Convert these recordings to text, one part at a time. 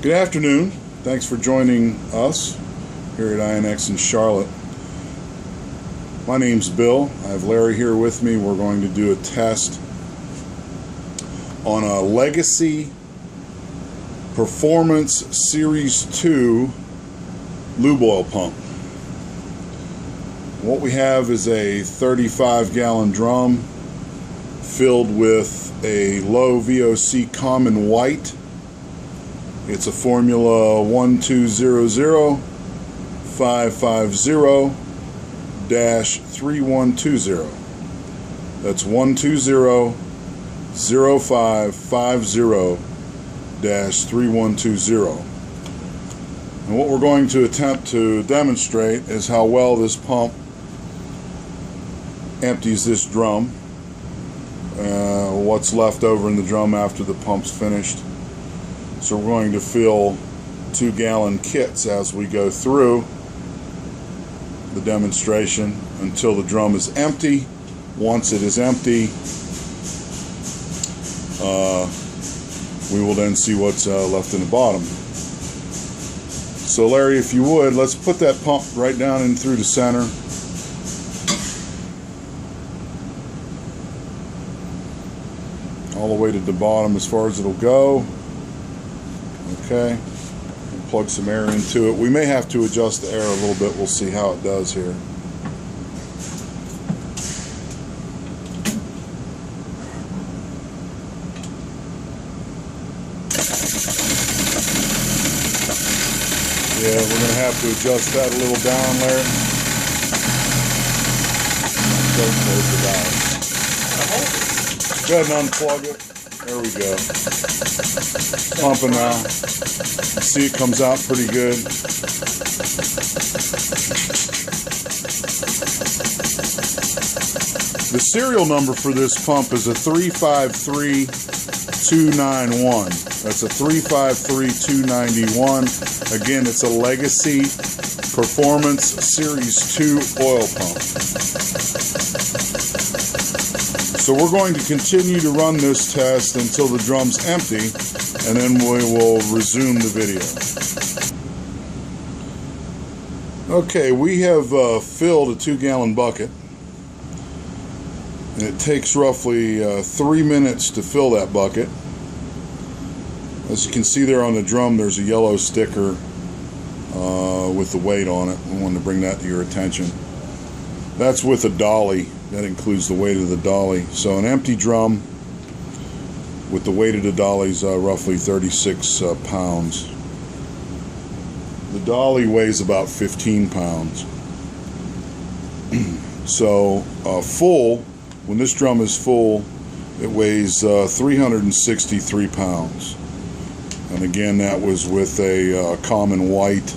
Good afternoon. Thanks for joining us here at INX in Charlotte. My name's Bill. I have Larry here with me. We're going to do a test on a Legacy Performance Series 2 lube oil pump. What we have is a 35-gallon drum filled with a low VOC common white. It's a formula 120550-3120. That's 120-0550-3120. And what we're going to attempt to demonstrate is how well this pump empties this drum, what's left over in the drum after the pump's finished. So we're going to fill 2-gallon kits as we go through the demonstration until the drum is empty. Once it is empty, we will then see what's left in the bottom. So Larry, if you would, let's put that pump right down in through the center. All the way to the bottom as far as it'll go. Okay, we'll plug some air into it. We may have to adjust the air a little bit. We'll see how it does here. Yeah, we're going to have to adjust that a little down, Larry. Don't close the valve. Go ahead and unplug it. There we go. Pumping now. See, it comes out pretty good. The serial number for this pump is a 353291. That's a 353291. Again, it's a Legacy Performance Series 2 oil pump. So we're going to continue to run this test until the drum's empty, and then we will resume the video. Okay, we have filled a 2-gallon bucket, and it takes roughly 3 minutes to fill that bucket. As you can see there on the drum, there's a yellow sticker with the weight on it. I wanted to bring that to your attention. That's with a dolly. That includes the weight of the dolly. So an empty drum with the weight of the dolly is roughly 36 pounds. The dolly weighs about 15 pounds. So full, when this drum is full, it weighs 363 pounds. And again, that was with a common white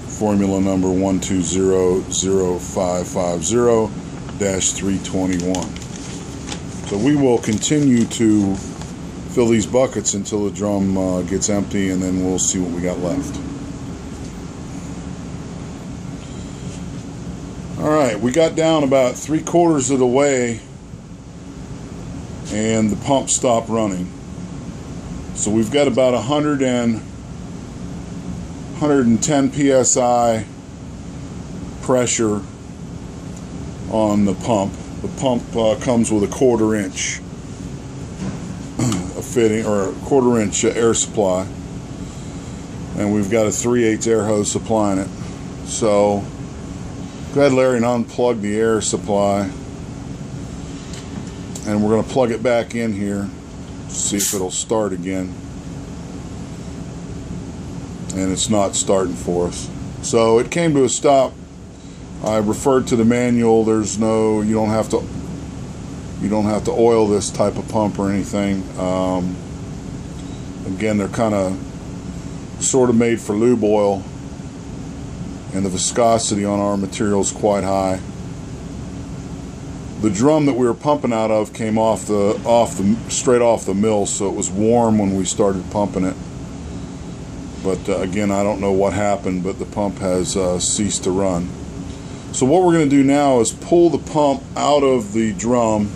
formula number 120-0550-321. So we will continue to fill these buckets until the drum gets empty, and then we'll see what we got left. Alright, we got down about 3/4 of the way and the pump stopped running. So we've got about 110 psi pressure on the pump. The pump comes with a 1/4 inch fitting, or a 1/4 inch air supply, and we've got a 3/8 air hose supplying it. So go ahead, Larry, and unplug the air supply, and we're going to plug it back in here, see if it'll start again. And it's not starting for us. So it came to a stop. I referred to the manual. There's no, you don't have to oil this type of pump or anything. Again, they're kind of sort of made for lube oil, and the viscosity on our material is quite high. The drum that we were pumping out of came straight off the mill, so it was warm when we started pumping it. But again, I don't know what happened, but the pump has ceased to run. So what we're going to do now is pull the pump out of the drum.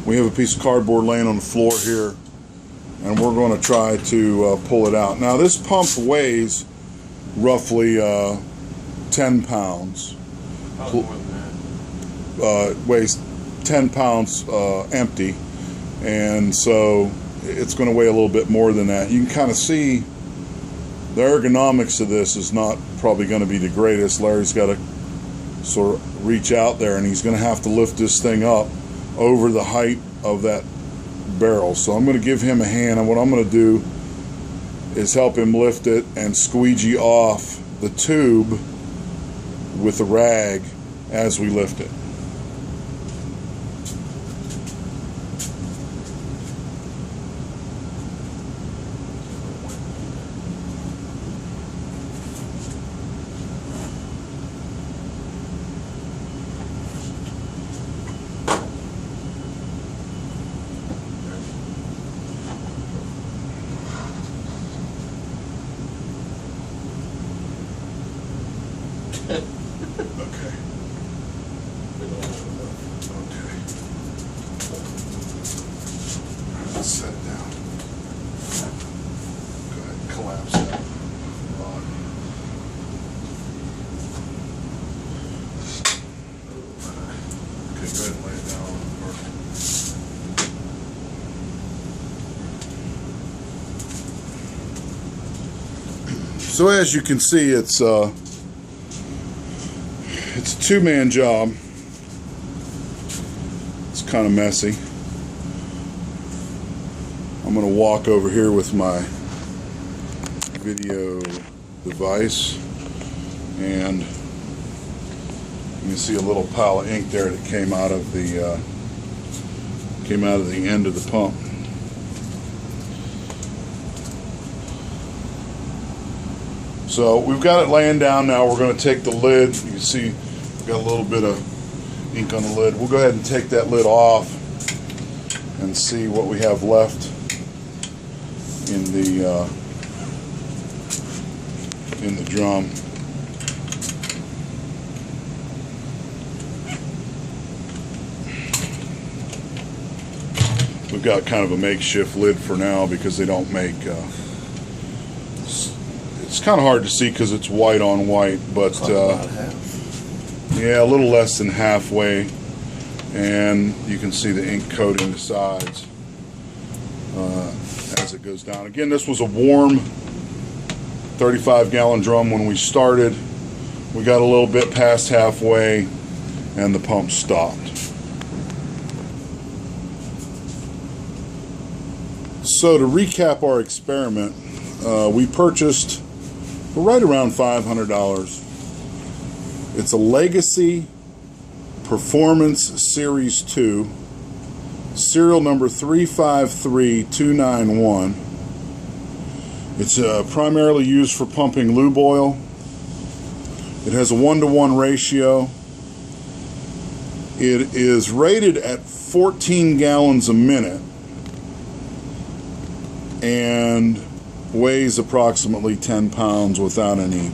We have a piece of cardboard laying on the floor here, and we're going to try to pull it out. Now this pump weighs roughly 10 pounds. Probably more than that. Weighs 10 pounds empty, and so it's going to weigh a little bit more than that. You can kind of see the ergonomics of this is not probably going to be the greatest. Larry's got to sort of reach out there, and he's going to have to lift this thing up over the height of that barrel. So I'm going to give him a hand, and what I'm going to do is help him lift it and squeegee off the tube with a rag as we lift it. Okay. Okay. Let's set it down. Go ahead and collapse that rod. Okay, go ahead and lay it down on the part. So as you can see, it's a two-man job. It's kind of messy. I'm going to walk over here with my video device, and you can see a little pile of ink there that came out of the end of the pump. So we've got it laying down now. We're going to take the lid. You can see we've got a little bit of ink on the lid. We'll go ahead and take that lid off and see what we have left in the drum. We've got kind of a makeshift lid for now because they don't make it's kind of hard to see because it's white on white, but yeah, a little less than halfway, and you can see the ink coating the sides as it goes down. Again, this was a warm 35-gallon drum when we started. We got a little bit past halfway and the pump stopped. So to recap our experiment, we purchased for right around $500. It's a Legacy Performance Series 2, serial number 353291. It's primarily used for pumping lube oil. It has a 1-to-1 ratio. It is rated at 14 gallons a minute and weighs approximately 10 pounds without any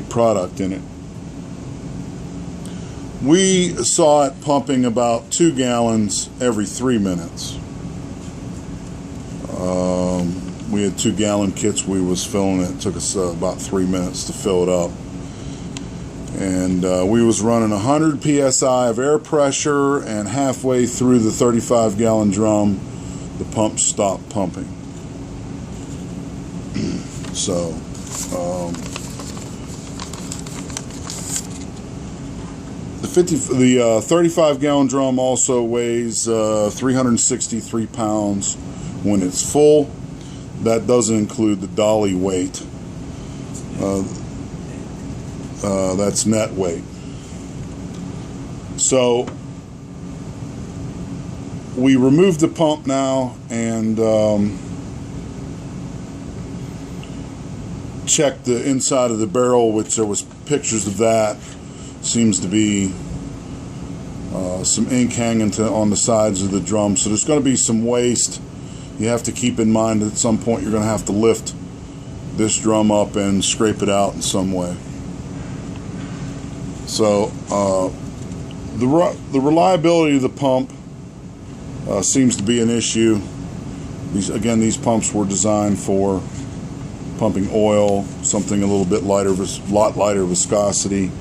product in it. We saw it pumping about 2 gallons every 3 minutes. We had 2-gallon kits we was filling it. It took us about 3 minutes to fill it up. And we was running 100 psi of air pressure, and halfway through the 35-gallon drum, the pump stopped pumping. So, the 35-gallon drum also weighs 363 pounds when it's full. That doesn't include the dolly weight. That's net weight. So we removed the pump now and checked the inside of the barrel, which there was pictures of that. Seems to be some ink hanging on the sides of the drum, so there's going to be some waste. You have to keep in mind that at some point you're going to have to lift this drum up and scrape it out in some way. So the reliability of the pump seems to be an issue. These pumps were designed for pumping oil, something a little bit lighter, lot lighter viscosity.